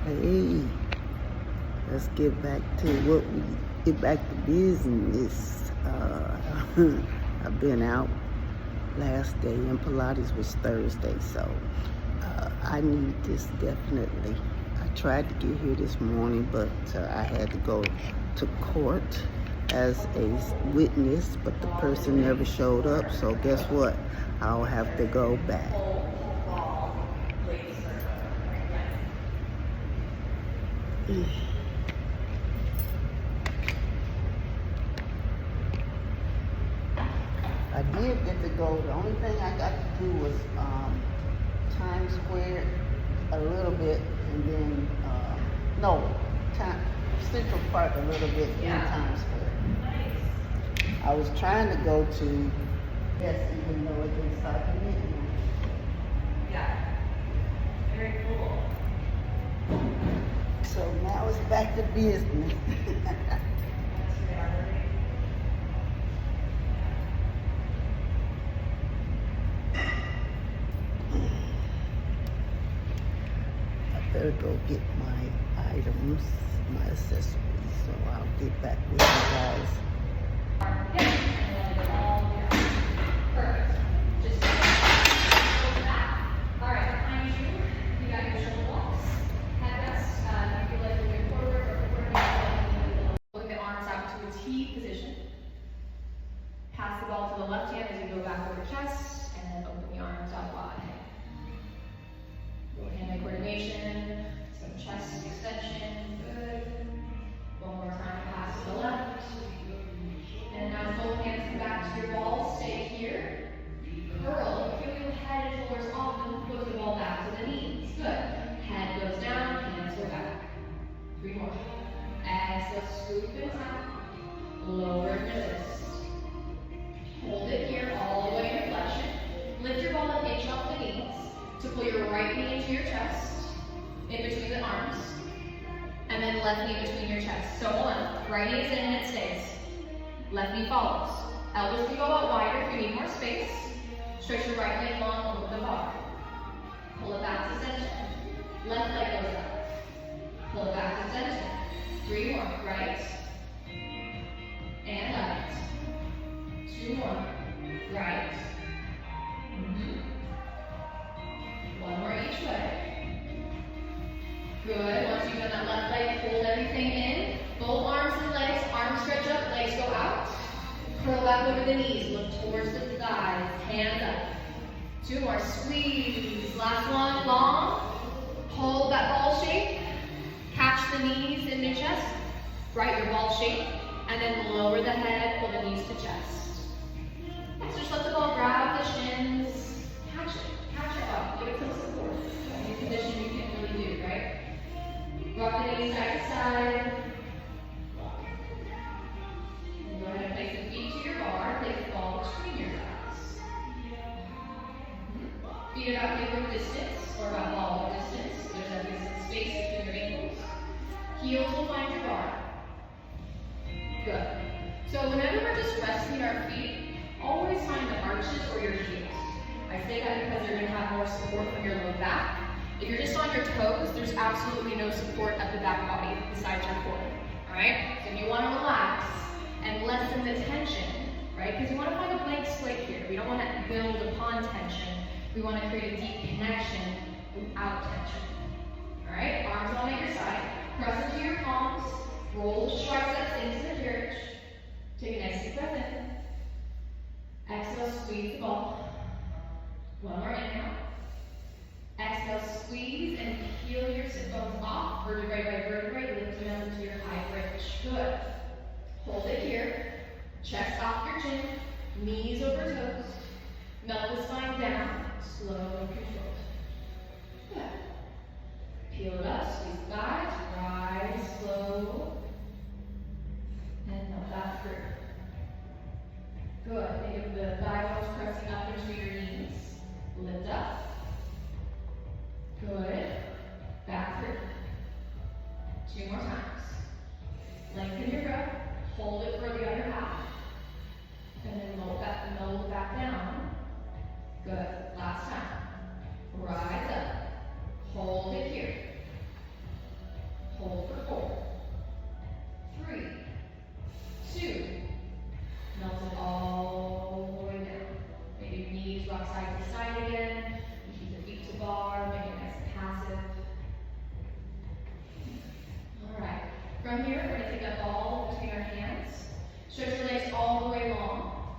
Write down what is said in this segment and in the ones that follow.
Hey, let's get back to get back to business. I've been out last day and Pilates was Thursday, so I need this definitely. I tried to get here this morning, but I had to go to court as a witness, but the person never showed up, so guess what? I'll have to go back. I did get to go. The only thing I got to do was Times Square a little bit, and then Central Park a little bit, and Times Square. I was trying to go to even though it didn't start to midnight. Yeah, very cool. So now it's back to business. I better go get my items, my accessories, so I'll get back with you guys. Perfect. Just back. All right, behind you, you got your shoulder blocks. Head rest. If you like moving forward or forward, look the arms out to a T position. Pass the ball to the left hand as you go back over chest, and then open the arms out wide. Hand-eye coordination, some chest extension. Good. One more time, pass to the left. And now both hands come back to your ball. Stay here. Curl. Feel your head and shoulders off and put the ball back to the knees. Good. Head goes down, hands go back. 3 more. Exhale, scoop it out. Lower and resist. Hold it here all the way to flexion. Lift your ball and inch off the knees to pull your right knee into your chest, in between the arms, and then left knee between your chest. So hold on. Right knee is in and it stays. Left knee follows. Elbows can go out wider if you need more space. Stretch your right leg long over the bar. Pull it back to center. Left leg goes up. Pull it back to center. 3 more. Right. And left. 2 more. Right. One more each way. Good. Once you've done that left leg, hold everything in. Both arms and legs. Arms stretch up, legs go out. Curl back over the knees. Look towards the thighs. Hands up. 2 more. Squeeze. Last one. Long. Hold that ball shape. Catch the knees in your chest. Right, your ball shape. And then lower the head. Pull the knees to chest. So just let the ball grab the shins. Catch it. Catch it up. Give it some support. Any position you can't really do, right? Rock the knees side to side. Go ahead and place the feet to your bar. Place the ball between your thighs. Feet about hip distance or about ball distance. There's a space between your ankles. Heels will find your bar. Good. So whenever we're just resting our feet, always find the arches or your heels. I say that because you're going to have more support from your low back. If you're just on your toes, there's absolutely no support at the back body besides your core. Alright? So if you want to relax and lessen the tension, right? Because you want to find a blank slate here. We don't want to build upon tension. We want to create a deep connection without tension. Alright? Arms on either side. Press into your palms. Roll the triceps into the carriage. Take a nice deep breath in. Exhale, squeeze the ball. One more inhale. Exhale, squeeze and peel your sit bones off, vertebrae by vertebrae, lifting up into your high bridge. Good. Hold it here. Chest off your chin, knees over toes. Melt the spine down, slow and controlled. Good. Peel it up, squeeze the thighs, rise slow, and melt that through. Good. Think of the thigh bones pressing up into your knees. Lift up. Good. Back through. 2 more times. Lengthen your breath. Hold it for the other half. And then lower back down. Good. Last time. Rise up. Hold it here. From here, we're gonna take that ball between our hands. Stretch your legs all the way long.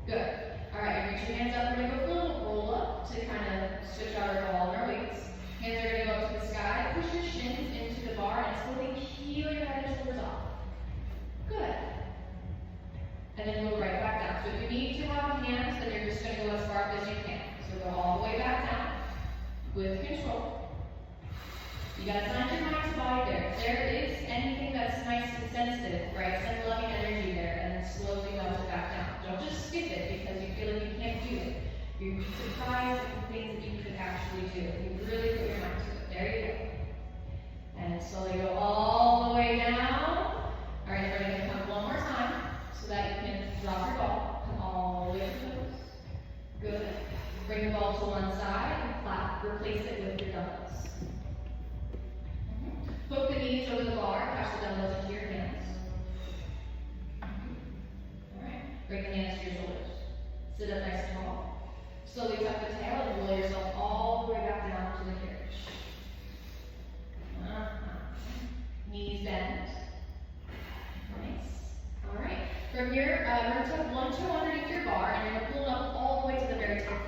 Good. All right, reach your hands up. We're gonna go for a little roll up to kind of switch out our ball and our weights. Hands are gonna go up to the sky. Push your shins into the bar and slowly heel your head and shoulders off. Good. And then go right back down. So if you need to have hands, then you're just gonna go as far up as you can. So go all the way back down with control. You gotta find your mind's body there. If there is anything that's nice and sensitive, right? Send loving energy there and then slowly melt it back down. Don't just skip it because you feel like you can't do it. You'd be surprised at the things that you could actually do. You really put your mind to it. There you go. And slowly go all the way down. All right, we're gonna come one more time so that you can drop your ball. Come all the way to the toes. Good. Bring the ball to one side and clap. Replace it with your dumbbells. Hook the knees over the bar, pass the dumbbells into your hands. Alright, bring the hands to your shoulders. Sit up nice and tall. Slowly tuck the tail and roll yourself all the way back down to the carriage. Knees bend. Nice. Alright, from here, we're going to tuck one toe underneath your bar and you're going to pull it up all the way to the very top.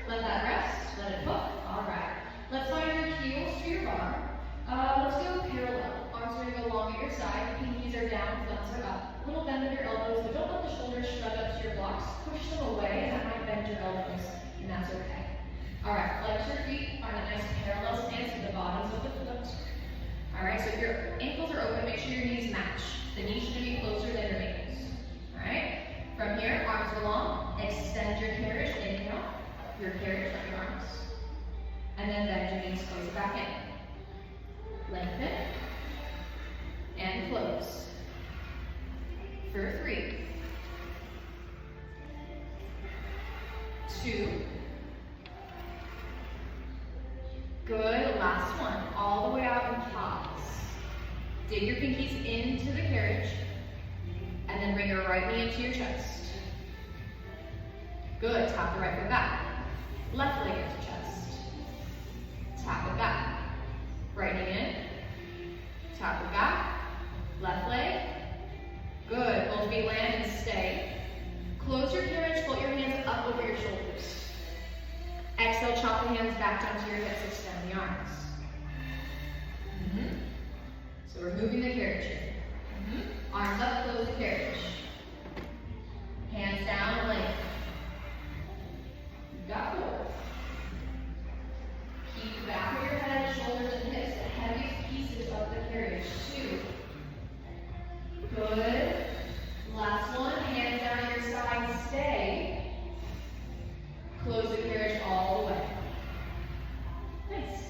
Let that rest, let it hook. Alright. Let's find your heels to your bar. Let's go parallel. Arms are going to go long at your side. Pinkies are down, thumbs are up. A little bend of your elbows, but don't let the shoulders shrug up to your blocks. Push them away, and that might bend your elbows, and that's okay. Alright, flex your feet on a nice parallel stance with the bottoms of the foot. Alright, so if your ankles are open, make sure your knees match. The knees should be closer than your ankles. Alright, from here, arms are long. Extend your carriage, inhale. Your carriage, let your arms. And then bend your knees, close it back in. Lengthen. And close. For 3. 2. Good, last one. All the way out and pause. Dig your pinkies into the carriage. And then bring your right knee into your chest. Good, tap the right foot back. Left leg into chest. Tap it back. Right knee in. Tap it back. Left leg. Good. Both feet land and stay. Close your carriage. Float your hands up over your shoulders. Exhale, chop the hands back down to your hips. Extend the arms. So we're moving the carriage here. Arms up, close the carriage. Hands down, length. You got 4. Keep the back of your head, shoulders, and hips the heaviest pieces of the carriage. 2. Good. Last one. Hands down at your side. Stay. Close the carriage all the way. Nice.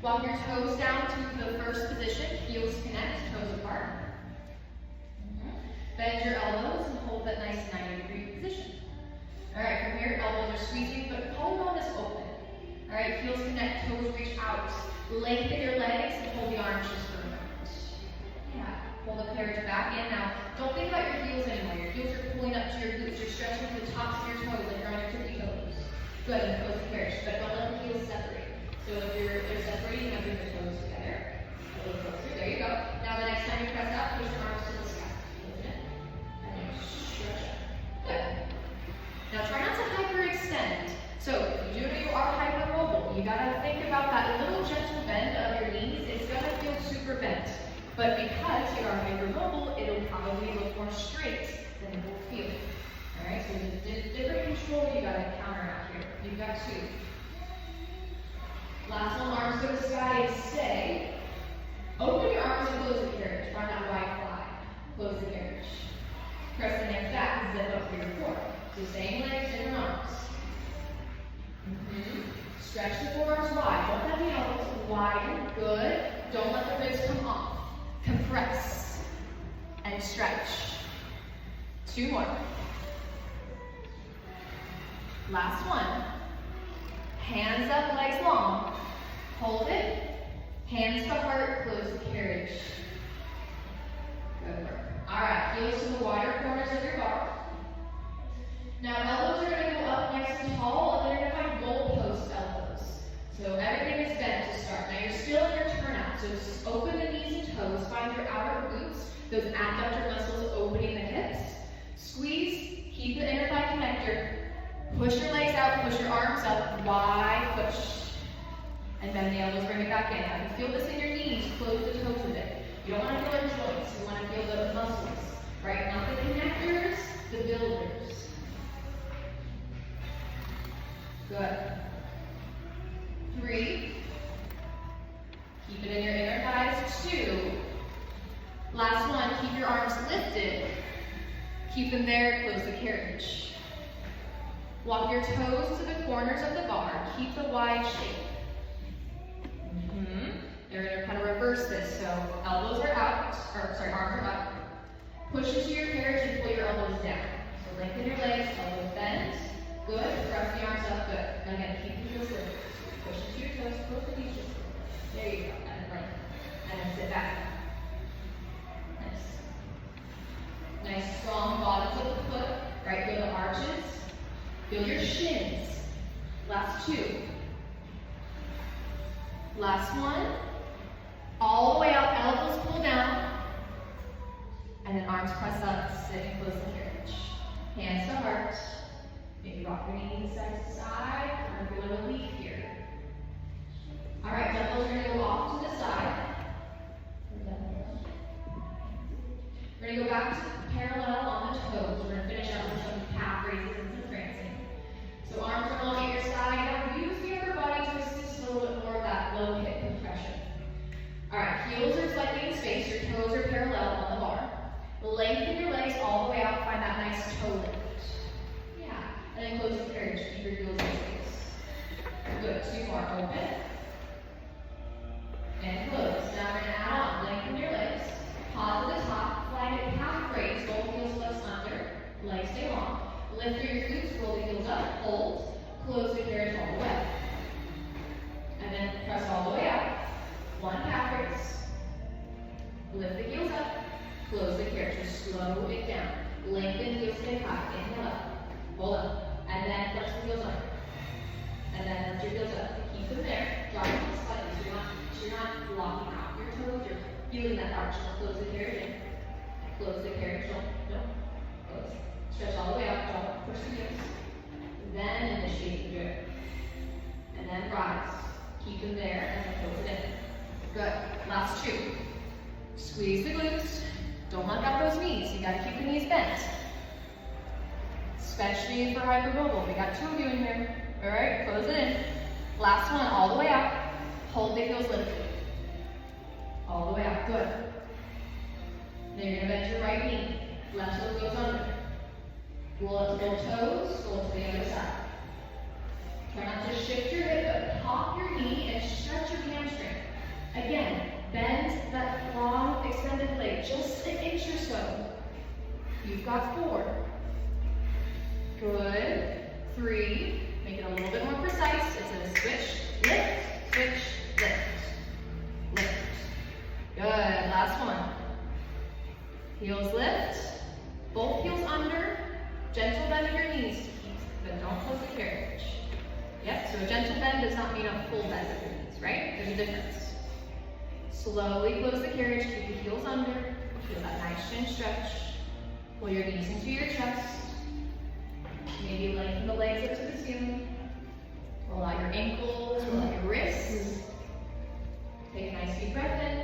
Walk your toes down to the first position. Heels connect, toes apart. Bend your elbows and hold that nice 90-degree position. All right, from here, elbows are squeezing, but collarbone is open. All right, heels connect, toes reach out. Lengthen your legs and hold the arms just for a moment. Yeah, pull the carriage back in. Now, don't think about your heels anymore. Your heels are pulling up to your glutes. You're stretching to the tops of your toes like you're on your tippy toes. Good, and close the carriage, but don't let the heels separate. So if they're separating, you have to bring the toes together. A little closer. There you go. Now the next time you press up, push your arms to the sky. Open it. And then stretch up. Good. Now try not to hyperextend. So if you are hypermobile, you gotta think about that little gentle bend of your knees. It's gonna feel super bent. But because you are hypermobile, it'll probably look more straight than it will feel. Alright, so there's different control you gotta counteract here. You've got 2. Last one, arms to the sky and stay. Open your arms and close the carriage. Find that wide fly. Close the carriage. Press the neck back and zip up through your core. So same legs, different arms. Stretch the forearms wide. Don't let the elbows widen. Good. Don't let the ribs come off. Compress. And stretch. 2 more. Last one. Hands up, legs long. Hold it. Hands to heart, close the carriage. Good work. Alright, heels to the wider corners of your bar. Now elbows are going to go up nice and tall, and then you're going to find goalpost elbows. So everything is bent to start. Now those adductor muscles opening the hips. Squeeze, keep the inner thigh connector. Push your legs out, push your arms up, wide push. And bend the elbows, bring it back in. Now, if you feel this in your knees, close the toes a bit. You don't want to feel our joints, you want to feel the muscles, right? Not the connectors, the builders. Good. 3. Keep it in your inner thighs. 2. Last one, keep your arms lifted. Keep them there, close the carriage. Walk your toes to the corners of the bar. Keep the wide shape. You're going to kind of reverse this. So elbows are out, arms are up. Push into your carriage and pull your elbows down. So lengthen your legs, elbows bend. Good. Press the arms up. Good. And again, keep the heels lifted. Push into your toes, close the knees. There you go. And then lengthen. And then sit back. Nice. Nice strong bottoms of the foot. Right, feel the arches. Feel your shins. Last 2. Last one. All the way up, elbows pull down. And then arms press up, sit and close the carriage. Hands to heart. Maybe rock your knees side to side. Or if you want to leave here. Alright, elbows are going to go off to the side. We're going to go back to parallel on the toes. We're going to finish up with some calf raises and some prancing. So arms are long at your side. Now use the upper body to assist a little bit more of that low hip compression. Alright, heels are slightly in space. Your toes are parallel on the bar. Lengthen your legs all the way out. Find that nice toe lift. Yeah. And then close the carriage. Keep your heels in space. Good. 2 more. Open. And close. Now we're going to add on. Lengthen your legs. Pause at the top. Flag it half raise. Both heels flex under. Legs stay long. Lift through your glutes. Roll the heels up. Hold. Close the carriage all the way. And then press all the way out. 1 calf raise. Lift the heels up. Close the carriage. Just slow it down. Lengthen heels stay high. Inhale up. Hold up. And then flex the heels up. And then lift your heels up. Keep them there. Drop your heels slightly so you're not locking out your toes. You're feeling that arch. Close the carriage in. Close the carriage. No. Close. Stretch all the way out. Drop. Push the heels. Then initiate the drip. And then rise. Keep them there and then close it in. Good. Last 2. Squeeze the glutes. Don't lock out those knees. You gotta keep the knees bent. Especially for hypermobile. We got 2 of you in here. Alright, close it in. Last one, all the way out. Hold the heels lifted. All the way out. Good. Then you're gonna bend your right knee. Left heel goes under. Roll up to both toes, roll to the other side. Try not to shift your hip, but pop your knee and stretch your hamstring. Again, bend that long extended leg just an inch or so. You've got 4. Good. 3. Make it a little bit more precise. It's a switch, lift, switch, lift, lift. Good. Last one. Heels lift. Both heels under. Gentle bend of your knees, but don't close the carriage. Yep, so a gentle bend does not mean a full bend of your knees, right? There's a difference. Slowly close the carriage, keep the heels under, feel that nice chin stretch. Pull your knees into your chest. Maybe lengthen the legs up to the ceiling. Roll out your ankles, roll out your wrists. Take a nice deep breath in.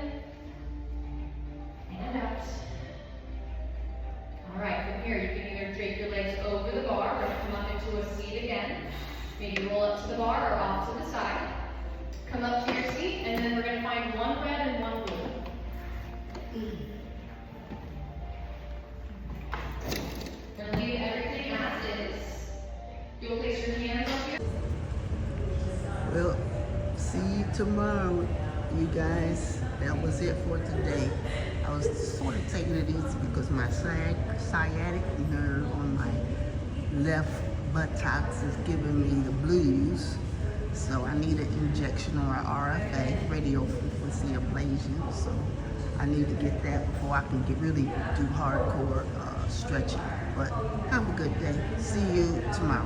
And out. Alright, from here you can either drape your legs over the bar or come up into a seat again. Maybe roll up to the bar or off to the side. Come up to your seat, and then we're going to find 1 red and 1 blue. We're going to leave everything as is. You'll place your hands on your... Well, see you tomorrow, you guys. That was it for today. I was sort of taking it easy because my sciatic nerve on my left buttocks is giving me the blues. So I need an injection or an RFA, radio frequency ablation. So I need to get that before I can really do hardcore stretching. But have a good day. See you tomorrow.